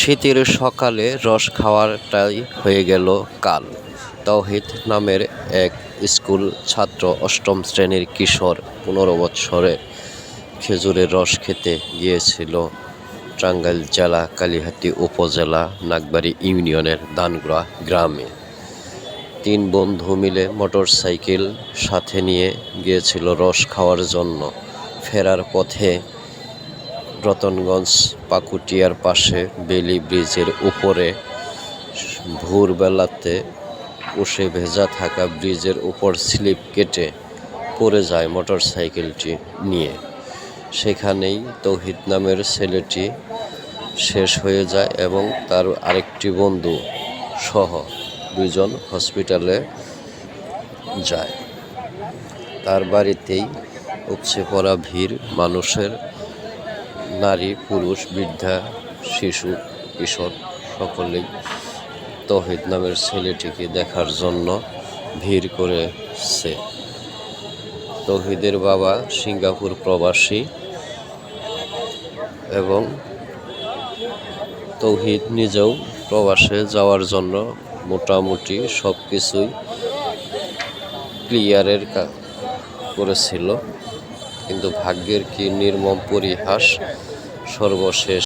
শীতের সকালে রস খাওয়াটাই হয়ে গেল কাল। তৌহিদ নামের এক স্কুল ছাত্র অষ্টম শ্রেণীর কিশোর ১৫ বৎসরে খেজুরের রস খেতে গিয়েছিল টাঙ্গাইল জেলা কালিহাতী উপজেলা নাগবাড়ি ইউনিয়নের দানগড়া গ্রামে। ৩ বন্ধু মিলে মোটরসাইকেল সাথে নিয়ে গিয়েছিল রস খাওয়ার জন্য। ফেরার পথে রতনগঞ্জ পাকুটিয়ার পাশে বেলি ব্রিজের উপরে ভোরবেলাতে উষে ভেজা থাকা ব্রিজের উপর স্লিপ কেটে পড়ে যায় মোটরসাইকেলটি নিয়ে। সেখানেই তৌহিদ নামের ছেলেটি শেষ হয়ে যায় এবং তার আরেকটি বন্ধু সহ ২ জন হসপিটালে যায়। তার বাড়িতেই উপচে পড়া ভিড় মানুষের, নারী পুরুষ বৃদ্ধা শিশু কিশোর সকলেই তৌহিদ নামের ছেলেটিকে দেখার জন্য ভিড় করেছে। তৌহিদের বাবা সিঙ্গাপুর প্রবাসী এবং তৌহিদ নিজেও প্রবাসে যাওয়ার জন্য মোটামুটি সব কিছুই ক্লিয়ারের করেছিল, কিন্তু ভাগ্যের কি নির্মম পরিহাস, সর্বশেষ